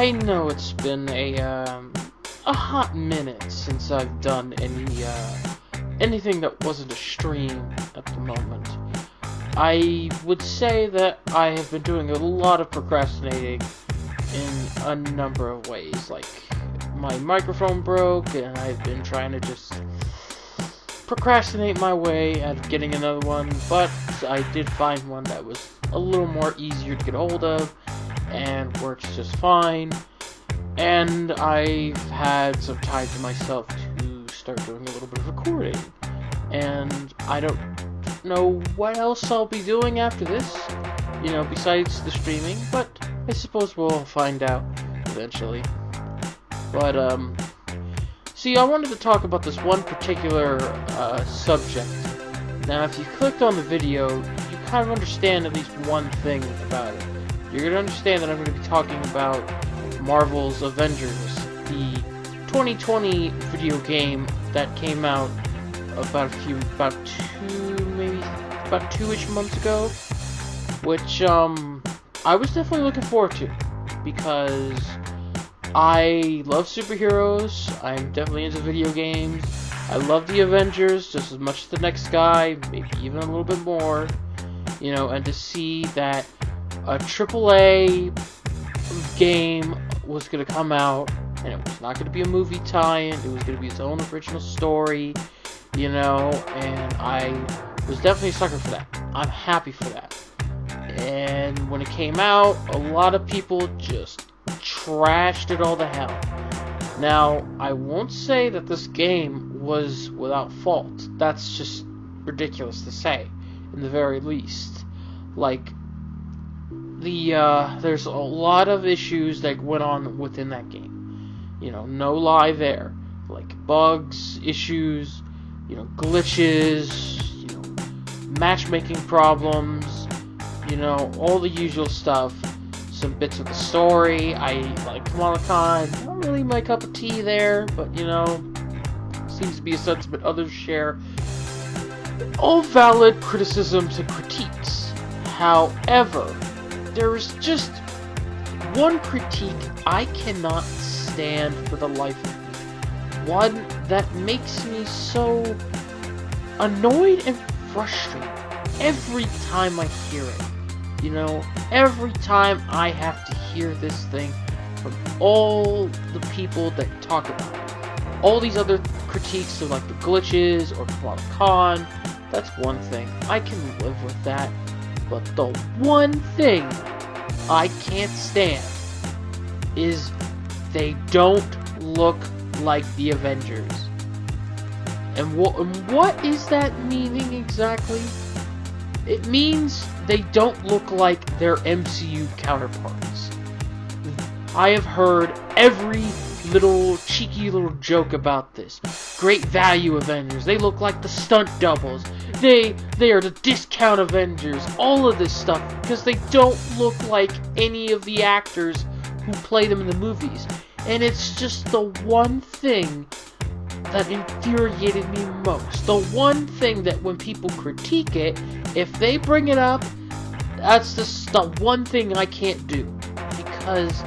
I know it's been a hot minute since I've done anything that wasn't a stream at the moment. I would say that I have been doing a lot of procrastinating in a number of ways. Like, my microphone broke, and I've been trying to just procrastinate my way out of getting another one, but I did find one that was a little more easier to get a hold of, and works just fine. And I've had some time to myself to start doing a little bit of recording, and I don't know what else I'll be doing after this, besides the streaming, but I suppose we'll find out eventually. But, see, I wanted to talk about this one particular subject. Now, if you clicked on the video, you kind of understand at least one thing about it. You're going to understand that I'm going to be talking about Marvel's Avengers, the 2020 video game that came out about 2-ish months ago, which I was definitely looking forward to, because I love superheroes. I'm definitely into video games. I love the Avengers just as much as the next guy, maybe even a little bit more, and to see that a AAA game was going to come out, and it was not going to be a movie tie-in, it was going to be its own original story, and I was definitely a sucker for that. I'm happy for that. And when it came out, a lot of people just trashed it all to hell. Now, I won't say that this game was without fault. That's just ridiculous to say, in the very least. Like, there's a lot of issues that went on within that game. No lie there. Like, bugs, issues, glitches, matchmaking problems, all the usual stuff. Some bits of the story. Like Kamala Khan, not really my cup of tea there, but seems to be a sentiment others share. All valid criticisms and critiques. However, there is just one critique I cannot stand for the life of me. One that makes me so annoyed and frustrated every time I hear it. Every time I have to hear this thing from all the people that talk about it. All these other critiques of like the glitches or Kamala Khan, that's one thing. I can live with that. But the one thing I can't stand is they don't look like the Avengers. And what is that meaning exactly? It means they don't look like their MCU counterparts. I have heard every little cheeky little joke about this. Great value Avengers. They look like the stunt doubles. They are the discount Avengers. All of this stuff, because they don't look like any of the actors who play them in the movies. And it's just the one thing that infuriated me most. The one thing that when people critique it, if they bring it up, that's just the one thing I can't do. Because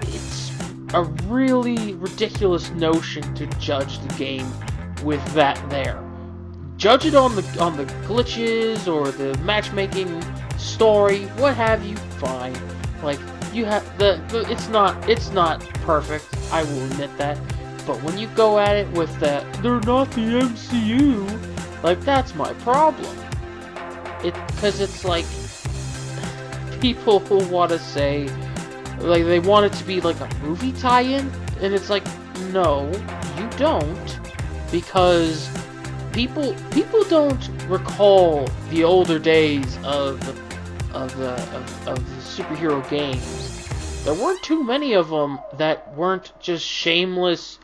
it's a really ridiculous notion to judge the game with that there. Judge it on the glitches or the matchmaking story, what have you, fine. Like, you have it's not perfect, I will admit that. But when you go at it with that, they're not the MCU, like, that's my problem. Because it's like, people who want to say, like, they want it to be like a movie tie-in, and it's like, no, you don't, because people don't recall the older days of the superhero games. There weren't too many of them that weren't just shameless,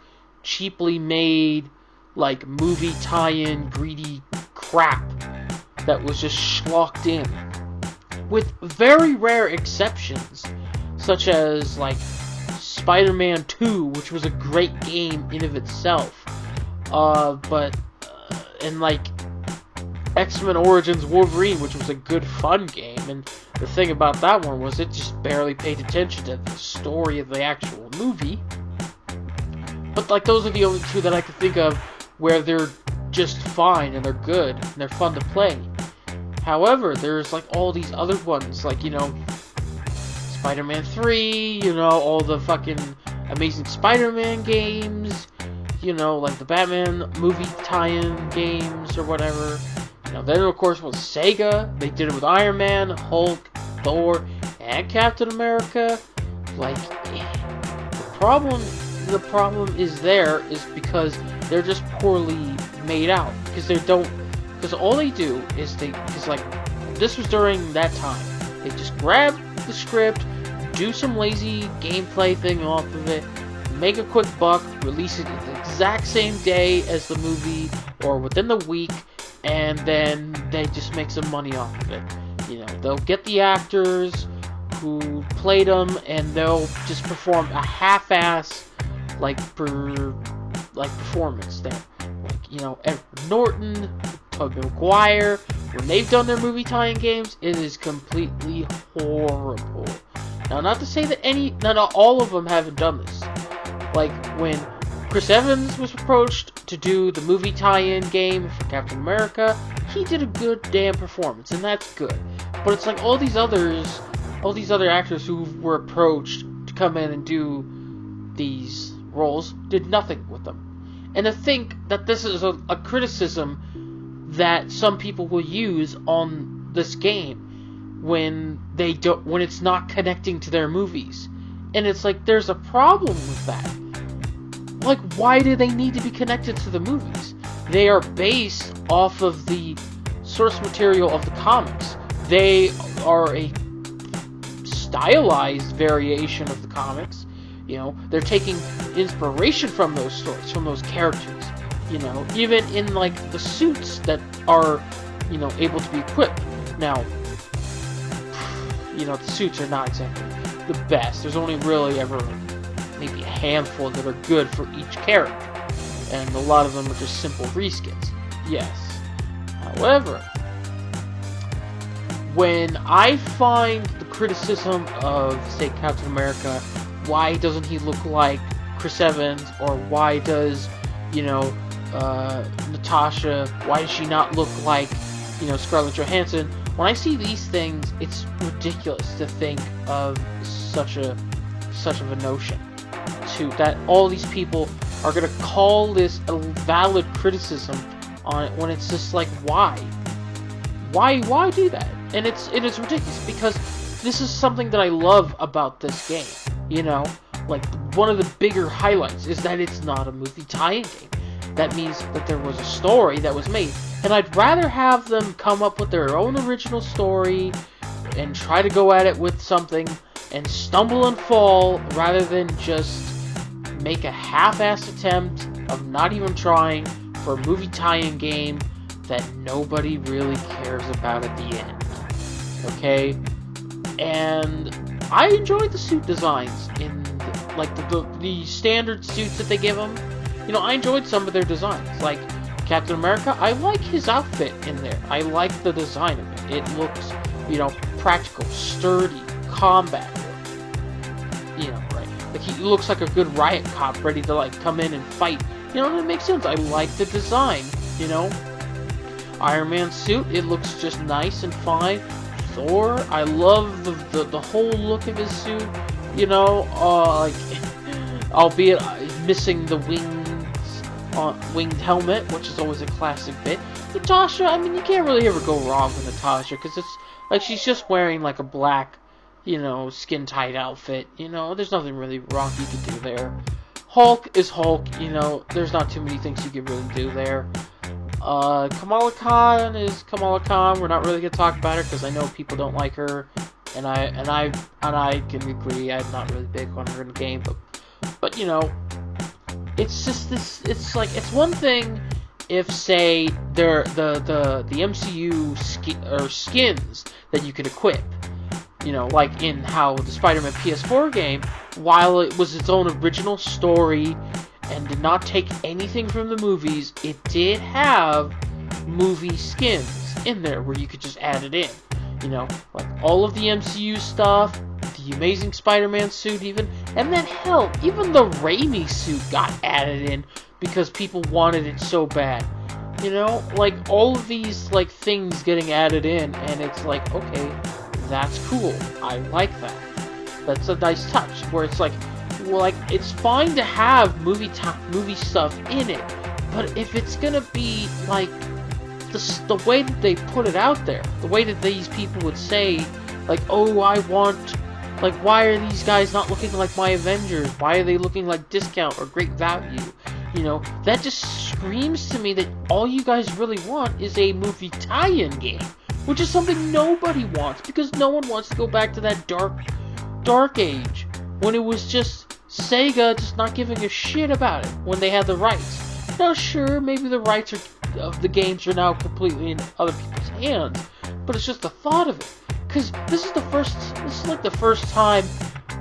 cheaply made, like, movie tie-in, greedy crap that was just schlocked in. With very rare exceptions, such as, like, Spider-Man 2, which was a great game in of itself. And, like, X-Men Origins Wolverine, which was a good fun game, and the thing about that one was it just barely paid attention to the story of the actual movie. But like those are the only two that I could think of where they're just fine and they're good and they're fun to play. However, there's like all these other ones, like, you know, Spider-Man 3, you know, all the fucking Amazing Spider-Man games, you know, like the Batman movie tie-in games or whatever. You know, then of course was Sega. They did it with Iron Man, Hulk, Thor, and Captain America. Like, the problem is because they're just poorly made out. Because all they do is because like, this was during that time. They just grab the script, do some lazy gameplay thing off of it, make a quick buck, release it the exact same day as the movie, or within the week, and then they just make some money off of it. You know, they'll get the actors who played them, and they'll just perform a half-ass, performance there. Like, you know, Edward Norton, Tobey Maguire, when they've done their movie tie-in games, it is completely horrible. Now, not to say that not all of them haven't done this. Like, when Chris Evans was approached to do the movie tie-in game for Captain America, he did a good damn performance, and that's good. But it's like all these other actors who were approached to come in and do these roles did nothing with them. And to think that this is a criticism that some people will use on this game when it's not connecting to their movies. And it's like, there's a problem with that. Like, why do they need to be connected to the movies? They are based off of the source material of the comics. They are a stylized variation of the comics. You know, they're taking inspiration from those stories, from those characters. You know, even in, like, the suits that are, you know, able to be equipped. Now, you know, the suits are not exactly the best. There's only really ever maybe a handful that are good for each character. And a lot of them are just simple reskins. Yes. However, when I find the criticism of, say, Captain America, why doesn't he look like Chris Evans, or why does, you know, Natasha, why does she not look like, you know, Scarlett Johansson? When I see these things, it's ridiculous to think of such of a notion, that all these people are gonna call this a valid criticism on it, when it's just like, why do that? And it's ridiculous, because this is something that I love about this game. You know, like, one of the bigger highlights is that it's not a movie tie-in game. That means that there was a story that was made. And I'd rather have them come up with their own original story and try to go at it with something and stumble and fall, rather than just make a half-assed attempt of not even trying for a movie tie-in game that nobody really cares about at the end. Okay? And I enjoyed the suit designs in the standard suits that they give them. You know, I enjoyed some of their designs. Like Captain America, I like his outfit in there. I like the design of it. It looks, you know, practical, sturdy, combat. You know, right? Like, he looks like a good riot cop ready to, like, come in and fight. You know, and it makes sense. I like the design, you know. Iron Man's suit, it looks just nice and fine. Thor, I love the whole look of his suit, you know, like, albeit missing the winged helmet, which is always a classic bit. Natasha, I mean, you can't really ever go wrong with Natasha, because it's, like, she's just wearing, like, a black, you know, skin-tight outfit, you know, there's nothing really wrong you can do there. Hulk is Hulk, you know, there's not too many things you can really do there. Kamala Khan is Kamala Khan. We're not really gonna talk about her because I know people don't like her, and I can agree. I'm not really big on her in the game, but you know, it's just this. It's like, it's one thing if, say, the MCU skins that you could equip. You know, like in how the Spider-Man PS4 game, while it was its own original story and did not take anything from the movies, it did have movie skins. in there where you could just add it in. You know, like all of the MCU stuff, the Amazing Spider-Man suit even, and then hell, even the Raimi suit got added in because people wanted it so bad. You know, like all of these like things getting added in, and it's like, okay, that's cool. I like that. That's a nice touch. Where it's like, well, like it's fine to have movie stuff in it, but if it's gonna be like the way that they put it out there, the way that these people would say, like, oh, I want, like, why are these guys not looking like my Avengers? Why are they looking like discount or great value? You know, that just screams to me that all you guys really want is a movie tie-in game, which is something nobody wants, because no one wants to go back to that dark age when it was just Sega just not giving a shit about it when they had the rights. Now, sure, maybe the rights of the games are now completely in other people's hands, but it's just the thought of it. Because this is like the first time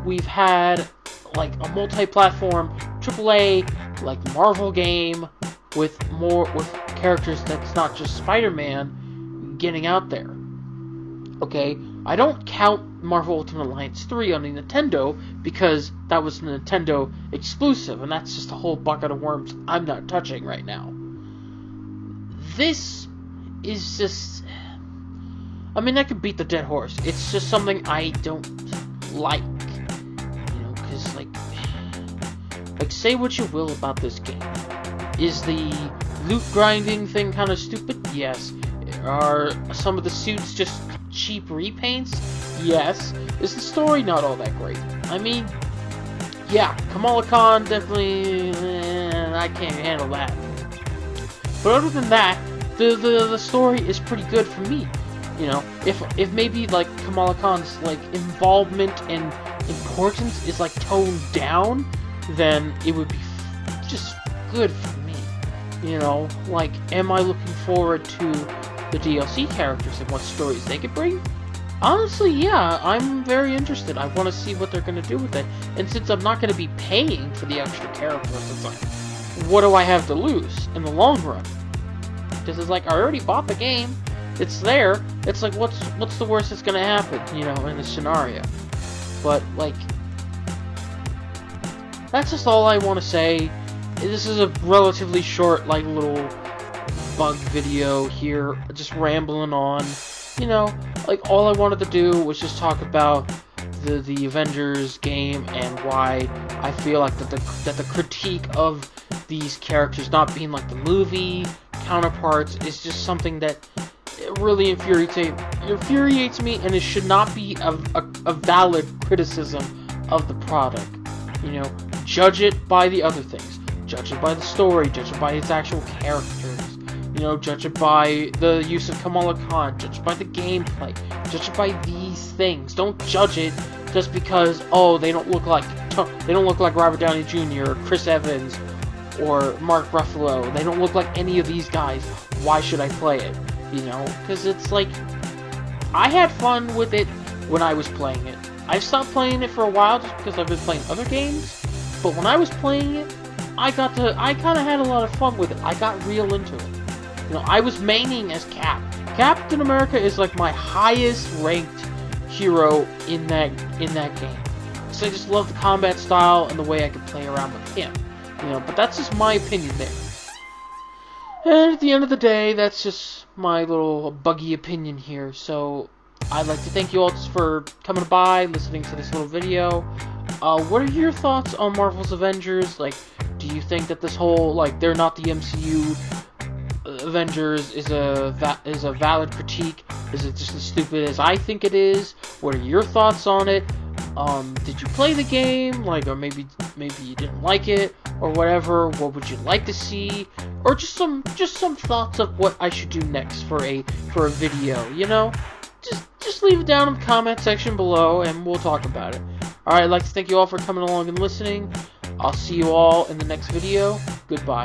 we've had like a multi-platform AAA like Marvel game with characters that's not just Spider-Man getting out there. Okay, I don't count Marvel Ultimate Alliance 3 on the Nintendo because that was a Nintendo exclusive, and that's just a whole bucket of worms I'm not touching right now. This is just, I mean, I could beat the dead horse. It's just something I don't like, you know, because like say what you will about this game. Is the loot grinding thing kind of stupid? Yes. Are some of the suits just cheap repaints? Yes. Is the story not all that great? I mean, yeah, Kamala Khan definitely, I can't handle that. But other than that, the story is pretty good for me. You know, if maybe like Kamala Khan's like involvement and importance is like toned down, then it would be just good for me. You know, like, am I looking forward to the DLC characters and what stories they could bring? Honestly, yeah, I'm very interested. I want to see what they're going to do with it. And since I'm not going to be paying for the extra characters, it's like, what do I have to lose in the long run? Because it's like, I already bought the game. It's there. It's like, what's the worst that's going to happen, you know, in this scenario? But, like, that's just all I want to say. This is a relatively short, like, little bug video here, just rambling on. You know, like, all I wanted to do was just talk about the Avengers game and why I feel like that the critique of these characters not being like the movie counterparts is just something that it really infuriates me, and it should not be a valid criticism of the product. You know, judge it by the other things. Judge it by the story. Judge it by its actual characters. You know, judge it by the use of Kamala Khan. Judge it by the gameplay. Judge it by these things. Don't judge it just because, oh, they don't look like Robert Downey Jr. or Chris Evans or Mark Ruffalo. They don't look like any of these guys. Why should I play it? You know, because it's like, I had fun with it when I was playing it. I've stopped playing it for a while just because I've been playing other games. But when I was playing it, I kind of had a lot of fun with it. I got real into it. You know, I was maining as Cap. Captain America is like my highest ranked hero in that game. So I just love the combat style and the way I could play around with him. You know, but that's just my opinion there. And at the end of the day, that's just my little buggy opinion here. So I'd like to thank you all for coming by, listening to this little video. What are your thoughts on Marvel's Avengers? Like, do you think that this whole, like, they're not the MCU Avengers is a valid critique? Is it just as stupid as I think it is? What are your thoughts on it? Did you play the game? Like, or maybe you didn't like it, or whatever. What would you like to see? Or just some thoughts of what I should do next for a video, you know? Just leave it down in the comment section below, and we'll talk about it. Alright, I'd like to thank you all for coming along and listening. I'll see you all in the next video. Goodbye.